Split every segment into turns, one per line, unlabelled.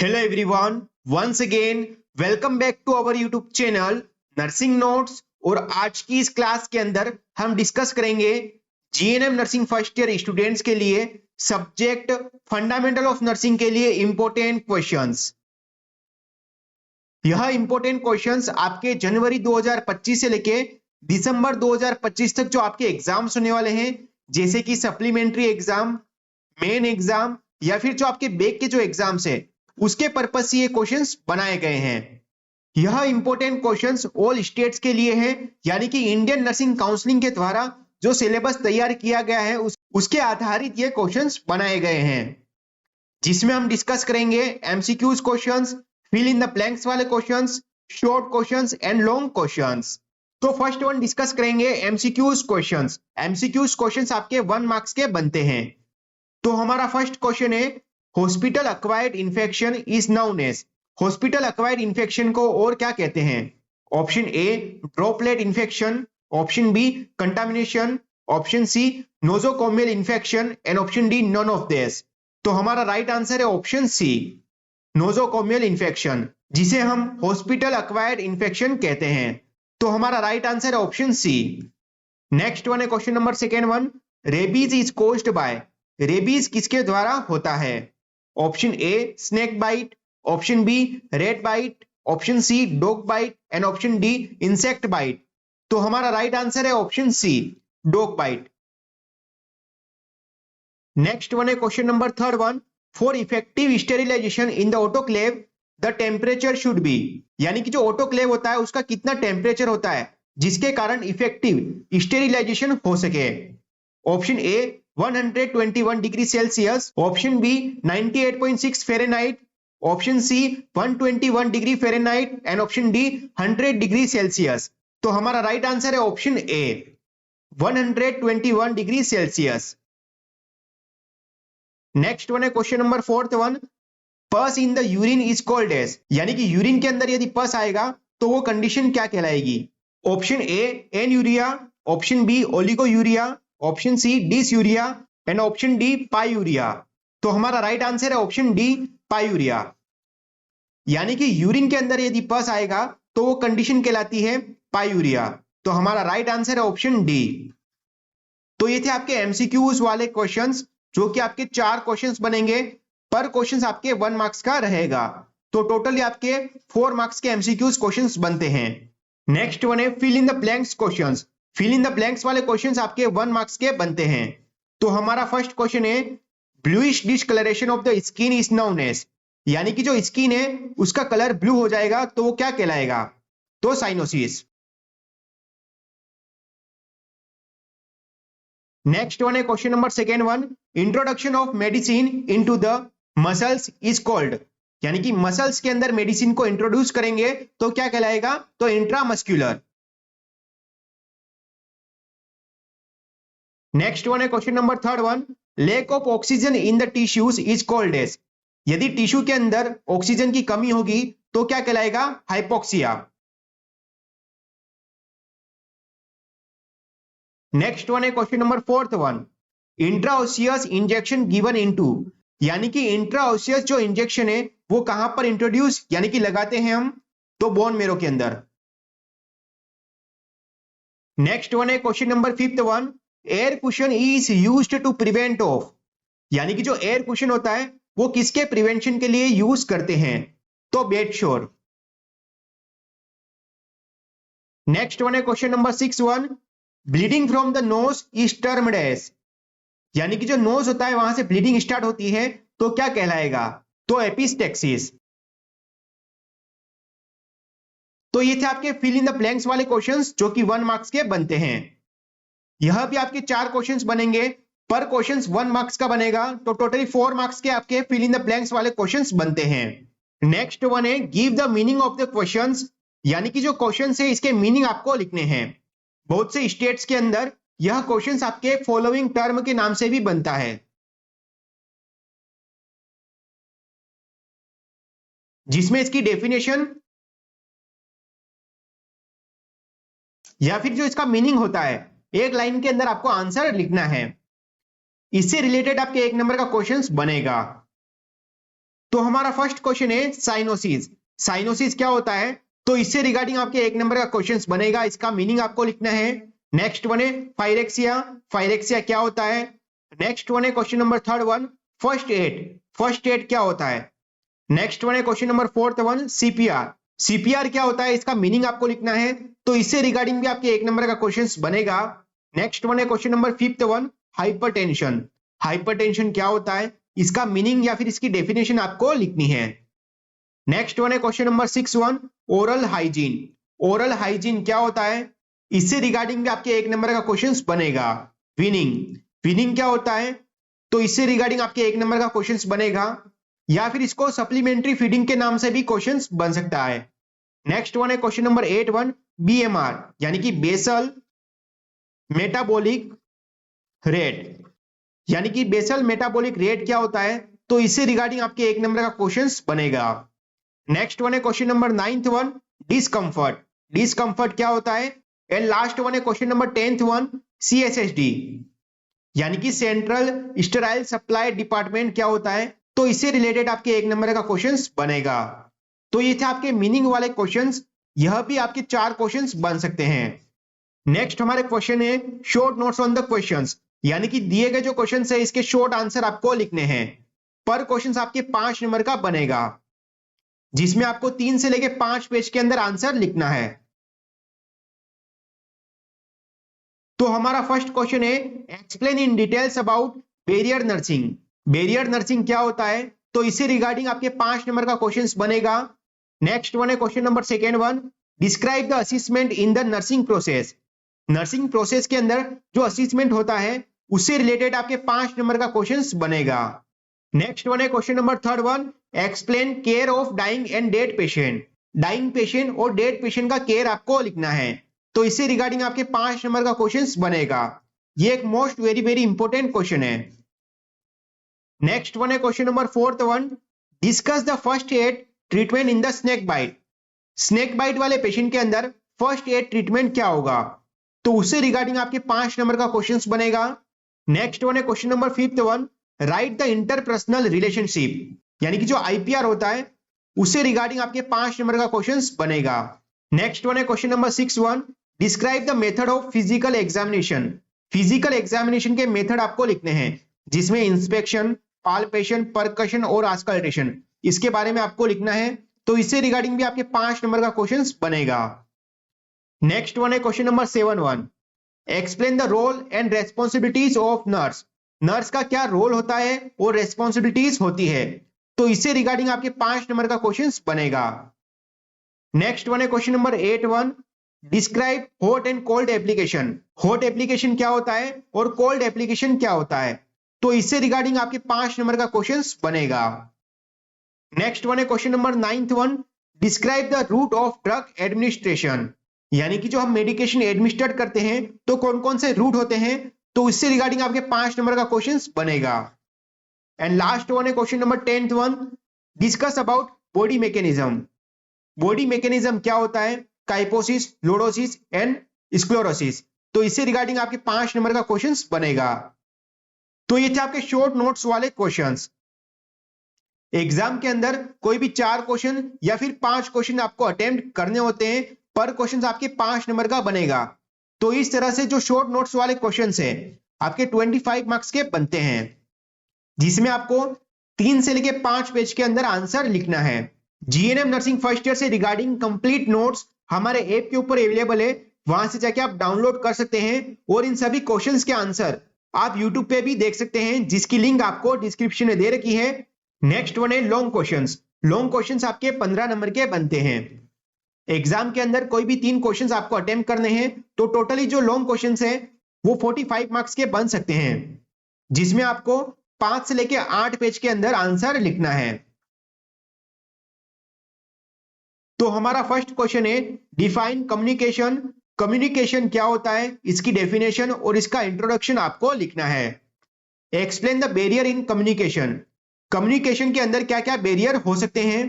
Hello everyone, once again welcome back to our YouTube channel nursing notes. और आज की इस क्लास के अंदर हम डिस्कस करेंगे GNM nursing first year students के लिए सब्जेक्ट फंडामेंटल ऑफ नर्सिंग के लिए इंपॉर्टेंट क्वेश्चंस। यह इंपॉर्टेंट क्वेश्चंस आपके जनवरी 2025 से लेके दिसंबर 2025 तक जो आपके एग्जाम्स होने वाले हैं, जैसे कि सप्लीमेंट्री एग्जाम, मेन एग्जाम या फिर जो आपके बैक के जो एग्जाम्स है, उसके पर्पज से ये क्वेश्चंस बनाए गए हैं। यह इंपॉर्टेंट क्वेश्चंस ऑल स्टेट्स के लिए है, यानी कि इंडियन नर्सिंग काउंसिलिंग के द्वारा जो सिलेबस तैयार किया गया है उसके आधारित ये क्वेश्चंस बनाए गए हैं, जिसमें हम डिस्कस करेंगे MCQs questions, fill in the blanks वाले questions, short questions and long questions. तो फर्स्ट वन डिस्कस करेंगे एमसीक्यूज क्वेश्चंस। एमसीक्यूज क्वेश्चंस आपके 1 मार्क्स के बनते हैं। तो हमारा फर्स्ट क्वेश्चन है hospital acquired infection is known as. Hospital acquired infection को और क्या कहते हैं? Option A droplet infection, option B contamination, option C nosocomial infection and option D none of this. तो हमारा राइट आंसर है ऑप्शन सी नोजोकोमियल इन्फेक्शन, जिसे हम हॉस्पिटल एक्वायर्ड इन्फेक्शन कहते हैं। तो हमारा राइट आंसर है ऑप्शन सी। नेक्स्ट वन है question number second one, rabies is caused by. Rabies किसके द्वारा होता है? Option A snake bite, option B rat bite, option C dog bite and option D insect bite. तो हमारा right answer है option C dog bite. Next one है question number third one, for effective sterilisation in the autoclave the temperature should be. यानी कि जो autoclave होता है उसका कितना टेम्परेचर होता है जिसके कारण इफेक्टिव स्टेरिलाइजेशन हो सके? Option A 121 degree Celsius, option B 98.6 Fahrenheit, option C 121 degree Fahrenheit and option D 100 degree Celsius. तो हमारा राइट आंसर है option A 121 degree Celsius. Next one है question number fourth one, pus in the urine is called as. यानी कि urine के अंदर यदि पस आएगा तो वो कंडीशन क्या कहलाएगी? Option A anuria, option B oliguria, option C dysuria and option D pyuria. तो हमारा राइट आंसर है ऑप्शन डी पायूरिया। यानी कि यूरिन के अंदर यदि पस आएगा तो वो कंडीशन कहलाती है पायूरिया। तो हमारा राइट आंसर है ऑप्शन डी। तो ये थे आपके एमसीक्यूज वाले क्वेश्चंस, जो कि आपके 4 क्वेश्चंस बनेंगे। पर क्वेश्चंस आपके 1 मार्क्स का रहेगा। तो टोटली आपके 4 मार्क्स के एमसीक्यूज क्वेश्चंस बनते हैं। नेक्स्ट वन है fill in the blanks questions. Fill in the blanks वाले क्वेश्चंस आपके 1 मार्क्स के बनते हैं। तो हमारा फर्स्ट क्वेश्चन है bluish discolouration of the skin is known as. यानी कि जो स्किन है उसका कलर ब्लू हो जाएगा तो वो क्या कहलाएगा? तो साइनोसिस। नेक्स्ट वन है question number second one, introduction of medicine into the muscles is called. यानी कि मसल्स के अंदर मेडिसिन को इंट्रोड्यूस करेंगे तो क्या कहलाएगा? तो इंट्रामस्क्यूलर। नेक्स्ट वन है question number third one, lack of oxygen in the tissues is called as. यदि टिश्यू के अंदर ऑक्सीजन की कमी होगी तो क्या कहलाएगा? हाइपोक्सिया। नेक्स्ट वन है question number fourth one, intraosseous injection given into. यानी कि इंट्राओसियस जो इंजेक्शन है वो कहां पर इंट्रोड्यूस यानी कि लगाते हैं हम? तो बोन मेरो के अंदर। नेक्स्ट वन है question number fifth one, air cushion is used to prevent of. यानी कि जो एयर कुशन होता है वो किसके प्रिवेंशन के लिए यूज करते हैं? तो बेड शोर। नेक्स्ट वन है question number 6 one, bleeding from the nose is termed as. यानी कि जो नोज होता है वहां से ब्लीडिंग स्टार्ट होती है तो क्या कहलाएगा? तो एपिस्टेक्सिस। तो ये थे आपके फिल इन द ब्लैंक्स वाले क्वेश्चंस, जो कि 1 मार्क्स के बनते हैं। यह भी आपके 4 क्वेश्चंस बनेंगे। पर क्वेश्चंस 1 मार्क्स का बनेगा तो टोटली 4 मार्क्स के आपके फिल इन द ब्लैंक्स वाले क्वेश्चंस बनते हैं। नेक्स्ट वन है give the meaning of the questions. यानी कि जो क्वेश्चंस है इसके मीनिंग आपको लिखने हैं। बहुत से स्टेट्स के अंदर यह क्वेश्चंस आपके फॉलोइंग टर्म के नाम से भी बनता है, जिसमें इसकी डेफिनेशन या फिर जो इसका मीनिंग होता है एक लाइन के अंदर आपको आंसर लिखना है। इससे रिलेटेड आपके 1 नंबर का क्वेश्चंस बनेगा। तो हमारा फर्स्ट क्वेश्चन है साइनोसिस। साइनोसिस क्या होता है, तो इससे रिगार्डिंग आपके एक नंबर का क्वेश्चन बनेगा, इसका मीनिंग आपको लिखना है। नेक्स्ट वन है पायरेक्सिया। पायरेक्सिया क्या होता है। नेक्स्ट वन है question number third one first aid. First aid क्या होता है। नेक्स्ट वन है question number fourth one CPR. CPR क्या होता है, इसका मीनिंग आपको लिखना है, तो इससे रिगार्डिंग भी आपके एक नंबर का क्वेश्चन बनेगा। नेक्स्ट वन है question number fifth one hypertension. Hypertension क्या होता है, इसका मीनिंग या फिर इसकी डेफिनेशन आपको लिखनी है। नेक्स्ट वन है question number six one oral hygiene. Oral hygiene क्या होता है, इससे रिगार्डिंग भी आपके एक नंबर का क्वेश्चन बनेगा। विनिंग। विनिंग क्या होता है, तो इससे रिगार्डिंग आपके एक नंबर का क्वेश्चन बनेगा, या फिर इसको सप्लीमेंट्री फीडिंग के नाम से भी क्वेश्चन बन सकता है। नेक्स्ट वन है क्वेश्चन नंबर 8 बीएमआर यानी कि बेसल मेटाबॉलिक रेट। यानी कि बेसल मेटाबॉलिक रेट क्या होता है, तो इससे रिगार्डिंग आपके एक नंबर का क्वेश्चन बनेगा। नेक्स्ट वन है क्वेश्चन नंबर 9 डिस्कम्फर्ट। डिस्कम्फर्ट क्या होता है। एंड लास्ट वन है क्वेश्चन नंबर 10 सीएसएसडी यानी कि सेंट्रल स्टेराइल सप्लाई डिपार्टमेंट क्या होता है, तो इससे रिलेटेड आपके एक नंबर का क्वेश्चन बनेगा। तो ये थे आपके मीनिंग वाले क्वेश्चंस, यह भी आपके 4 क्वेश्चंस बन सकते हैं। नेक्स्ट हमारे क्वेश्चन है short notes on the questions, यानी कि दिए गए जो क्वेश्चंस है इसके शॉर्ट आंसर आपको लिखने हैं। पर क्वेश्चंस आपके 5 नंबर का बनेगा, जिसमें आपको 3 से लेके 5 पेज के अंदर आंसर लिखना है। तो हमारा फर्स्ट क्वेश्चन है explain in details about barrier nursing. Barrier nursing क्या होता है, तो इससे रिगार्डिंग आपके 5 नंबर का क्वेश्चन बनेगा। नेक्स्ट वन है question number second one describe the assessment in the nursing process. Nursing process के अंदर जो असेसमेंट होता है उससे रिलेटेड आपके 5 नंबर का क्वेश्चन बनेगा। नेक्स्ट वन है question number third one explain care of dying and dead patient. Dying patient और डेड पेशेंट का केयर आपको लिखना है, तो इससे रिगार्डिंग आपके 5 नंबर का क्वेश्चन बनेगा। ये एक most very very important question है। नेक्स्ट वन है question number fourth one discuss the first aid treatment in the snake bite. Snake bite वाले पेशेंट के अंदर फर्स्ट एड ट्रीटमेंट क्या होगा, तो उससे रिगार्डिंग आपके 5 नंबर का क्वेश्चन बनेगा। नेक्स्ट वन है question number fifth one right the interpersonal relationship, यानी कि जो आईपीआर होता है उससे रिगार्डिंग आपके 5 नंबर का क्वेश्चन बनेगा। नेक्स्ट वन है question number 6 one describe the method of physical examination. Physical examination के मेथड आपको लिखने हैं, जिसमें इंस्पेक्शन, पाल्पेशन, परकशन और आस्कल्टेशन, इसके बारे में आपको लिखना है, तो इससे रिगार्डिंग भी आपके 5 नंबर का क्वेश्चन बनेगा। नेक्स्ट वन है question number 7 one explain the role and responsibilities of nurse. Nurse का क्या रोल होता है और रेस्पॉन्सिबिलिटीज होती है, तो इससे रिगार्डिंग आपके 5 नंबर का क्वेश्चन बनेगा। नेक्स्ट वन है question number 8 one describe hot and cold application. Hot application क्या होता है और कोल्ड एप्लीकेशन क्या होता है, तो इससे रिगार्डिंग आपके 5 नंबर का क्वेश्चन बनेगा। नेक्स्ट वन है question number 9 one describe the route of drug administration, यानी कि जो हम मेडिकेशन एडमिनिस्ट्रेट करते हैं तो कौन कौन से रूट होते हैं, तो इससे रिगार्डिंग आपके 5 नंबर का क्वेश्चन बनेगा। एंड लास्ट वन है question number 10 one discuss about body mechanism. Body mechanism क्या होता है, काइपोसिस, लोडोसिस एंड स्क्लेरोसिस, तो इससे रिगार्डिंग आपके 5 नंबर का क्वेश्चन बनेगा। तो ये थे आपके शॉर्ट नोट्स वाले क्वेश्चंस। एग्जाम के अंदर कोई भी 4 क्वेश्चन या फिर 5 क्वेश्चन आपको अटेम्प्ट करने होते हैं, पर क्वेश्चन आपके 5 नंबर का बनेगा। तो इस तरह से जो शॉर्ट नोट्स वाले क्वेश्चंस है आपके 25 मार्क्स के बनते हैं, जिसमें आपको 3 से लेके 5 पेज के अंदर आंसर लिखना है। जीएनएम नर्सिंग फर्स्ट ईयर से रिगार्डिंग कंप्लीट नोट्स हमारे ऐप के ऊपर अवेलेबल है, वहां से जाके आप डाउनलोड कर सकते हैं और इन सभी क्वेश्चंस के आंसर आप यूट्यूब पे भी देख सकते हैं, जिसकी लिंक आपको डिस्क्रिप्शन में दे रखी है। नेक्स्ट वन है लॉन्ग क्वेश्चंस। लॉन्ग क्वेश्चंस आपके 15 नंबर के बनते हैं। एग्जाम के अंदर कोई भी 3 क्वेश्चंस आपको अटेम्प्ट करने हैं, तो टोटली जो लॉन्ग क्वेश्चंस है वो 45 मार्क्स के बन सकते हैं, जिसमें आपको 5 से लेके 8 पेज के अंदर आंसर लिखना है। तो हमारा फर्स्ट क्वेश्चन है डिफाइन कम्युनिकेशन। कम्युनिकेशन क्या होता है, इसकी डेफिनेशन और इसका इंट्रोडक्शन आपको लिखना है। Explain the barrier in communication. Communication के अंदर क्या क्या बैरियर हो सकते हैं।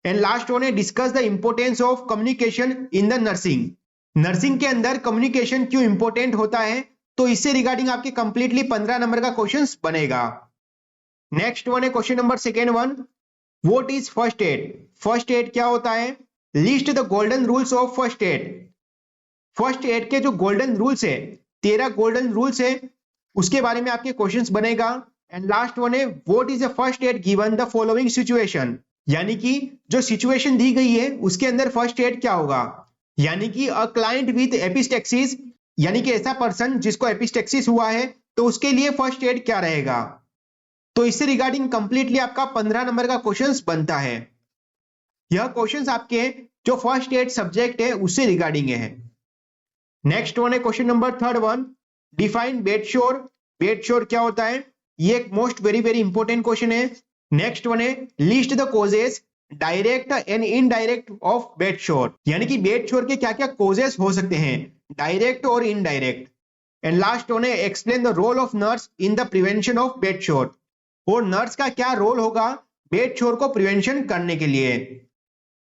एंड लास्ट वन है discuss the importance of communication in the nursing. Nursing के अंदर कम्युनिकेशन क्यों इंपॉर्टेंट होता है, तो इससे रिगार्डिंग आपके कंप्लीटली 15 नंबर का क्वेश्चन बनेगा। नेक्स्ट वन है question number second one what is first aid? First aid क्या होता है? List the golden rules of first aid. First aid के जो गोल्डन रूल्स है, 13 गोल्डन रूल्स है, उसके बारे में आपके क्वेश्चंस बनेगा। एंड लास्ट वन है what is the first add given the following situation, यानी कि जो सिचुएशन दी गई है उसके अंदर फर्स्ट एड क्या होगा। यानी कि अ क्लाइंट विद एपिस्टेक्सिस, यानी कि ऐसा पर्सन जिसको एपिस्टेक्सिस हुआ है, तो उसके लिए फर्स्ट एड क्या रहेगा। तो इससे रिगार्डिंग कंप्लीटली आपका 15 नंबर का क्वेश्चन बनता है। यह क्वेश्चन आपके जो फर्स्ट एड सब्जेक्ट है उससे रिगार्डिंग है। नेक्स्ट वन है question number third one, define bed शोर। बेड शोर क्या होता है? ये एक most very very important question है। नेक्स्ट वन है list the causes direct and indirect of bed शोर, यानी कि बेड शोर के क्या क्या कॉजेस हो सकते हैं, डायरेक्ट और इनडायरेक्ट। एंड लास्ट वन है explain the role of nurse in the prevention of bed sore, और नर्स का क्या रोल होगा बेड शोर को प्रिवेंशन करने के लिए।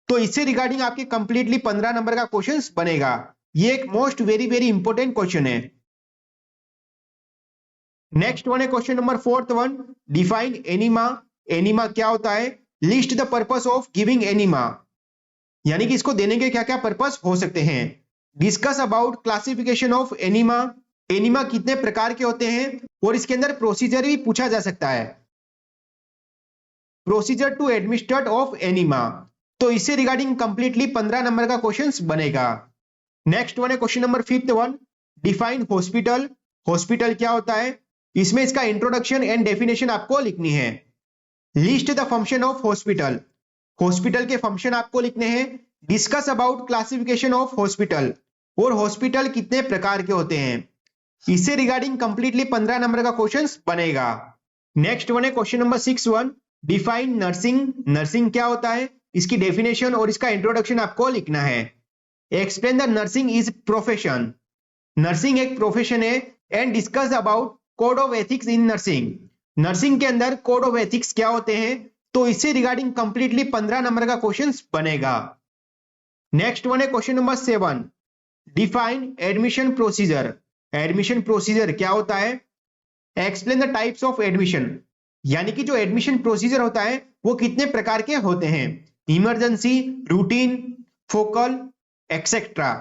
तो इससे रिगार्डिंग आपके कंप्लीटली 15 नंबर का क्वेश्चन बनेगा। ये एक most very very important question है। नेक्स्ट वन है question number fourth one, define enema. Enema क्या होता है? List the purpose of giving enema, यानी कि इसको देने के क्या क्या पर्पस हो सकते हैं। Discuss about classification of enema, enema कितने प्रकार के होते हैं, और इसके अंदर प्रोसीजर भी पूछा जा सकता है, procedure to administrate of enema. तो इससे रिगार्डिंग कंप्लीटली 15 नंबर का क्वेश्चन बनेगा। नेक्स्ट वन है question number fifth one, define hospital. Hospital क्या होता है? इसमें इसका इंट्रोडक्शन एंड डेफिनेशन आपको लिखनी है। List the function of hospital, hospital के फंक्शन आपको लिखने हैं। Discuss about classification of hospital, और हॉस्पिटल कितने प्रकार के होते हैं। इससे रिगार्डिंग कंप्लीटली 15 नंबर का क्वेश्चन बनेगा। नेक्स्ट वन है question number 6 one, define nursing. Nursing क्या होता है? इसकी डेफिनेशन और इसका इंट्रोडक्शन आपको लिखना है। Explain the nursing is profession, nursing एक प्रोफेशन है। And discuss about code of ethics in nursing, nursing के अंदर कोड ऑफ एथिक्स क्या होते हैं। तो इससे रिगार्डिंग कंप्लीटली 15 नंबर का क्वेश्चन बनेगा। नेक्स्ट वन है question number 7, define admission procedure. Admission procedure क्या होता है? Explain the types of admission, यानी कि जो एडमिशन प्रोसीजर होता है वो कितने प्रकार के होते हैं, इमरजेंसी, रूटीन, फोकल, एक्सेट्रा।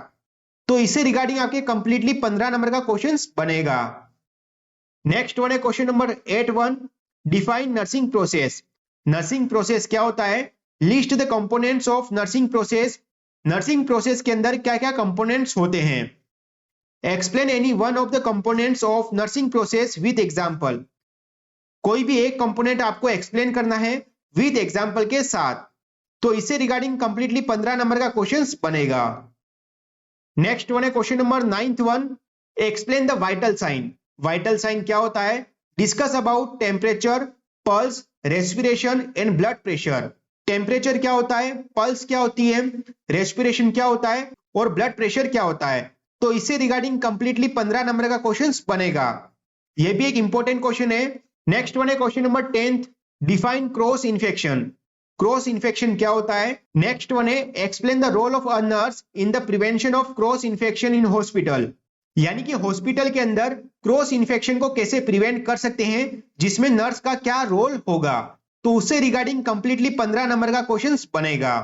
तो इससे रिगार्डिंग आपके कंप्लीटली 15 नंबर का क्वेश्चन बनेगा। नेक्स्ट वन है question number 8 one, define nursing process. Nursing process क्या होता है? List the components of nursing process, nursing process के अंदर क्या क्या कंपोनेंट्स होते हैं। Explain any one of the components of nursing process with example, कोई भी एक कंपोनेंट आपको एक्सप्लेन करना है विद एग्जांपल के साथ। तो इससे रिगार्डिंग कंप्लीटली 15 नंबर का क्वेश्चन बनेगा। नेक्स्ट वन है question number 9th one, explain the vital sign. Vital sign क्या होता है? Discuss about temperature, pulse, respiration and blood pressure. Temperature क्या होता है, पल्स क्या होती है, रेस्पिरेशन क्या होता है, और ब्लड प्रेशर क्या होता है। तो इससे रिगार्डिंग कंप्लीटली 15 नंबर का क्वेश्चन बनेगा। यह भी एक इंपॉर्टेंट क्वेश्चन है। नेक्स्ट वन है question number 10th, define cross infection. Cross infection क्या होता है? नेक्स्ट वन है explain the role of a nurse in the prevention of cross infection in hospital, यानी कि हॉस्पिटल के अंदर क्रॉस इन्फेक्शन को कैसे प्रिवेंट कर सकते हैं, जिसमें नर्स का क्या रोल होगा। तो उससे रिगार्डिंग कंप्लीटली 15 नंबर का क्वेश्चन बनेगा।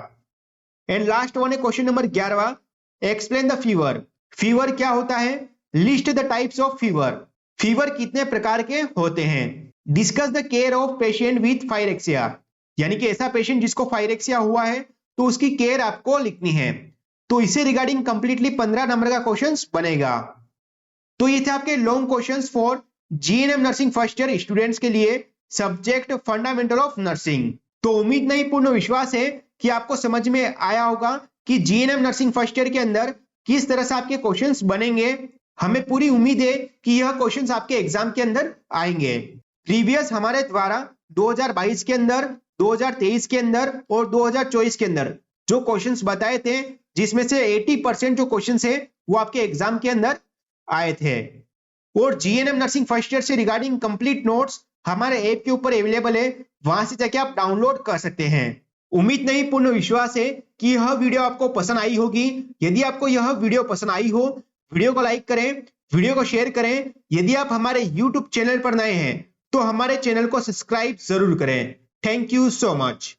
एंड लास्ट वन है question number 11, explain the fever. Fever क्या होता है? List the types of fever, fever कितने प्रकार के होते हैं। Discuss the care of patient with pyrexia, यानी कि ऐसा पेशेंट जिसको फायरेक्सिया हुआ है तो उसकी केयर आपको लिखनी है। तो इससे रिगार्डिंग कंप्लीटली 15 नंबर का क्वेश्चन बनेगा। तो ये थे आपके long questions for GNM nursing first year students के लिए, सब्जेक्ट फंडामेंटल ऑफ नर्सिंग। तो उम्मीद नहीं पूर्ण विश्वास है कि आपको समझ में आया होगा कि जीएनएम नर्सिंग फर्स्ट ईयर के अंदर किस तरह से आपके क्वेश्चंस बनेंगे। हमें पूरी उम्मीद है कि यह क्वेश्चंस आपके एग्जाम के अंदर आएंगे। प्रीवियस हमारे द्वारा 2022 के अंदर, 2023 के अंदर और 2024 के अंदर जो क्वेश्चंस बताए थे, जिसमें से 80% जो क्वेश्चंस है वो आपके एग्जाम के अंदर आए थे। और जीएनएम नर्सिंग फर्स्ट ईयर से रिगार्डिंग कंप्लीट नोट्स हमारे ऐप के ऊपर अवेलेबल है, वहां से जाके आप डाउनलोड कर सकते हैं। उम्मीद नहीं पूर्ण विश्वास है कि यह वीडियो आपको पसंद आई होगी। यदि आपको यह वीडियो पसंद आई हो, वीडियो को लाइक करें, वीडियो को शेयर करें। यदि आप हमारे यूट्यूब चैनल पर नए हैं तो हमारे चैनल को सब्सक्राइब जरूर करें। Thank you so much.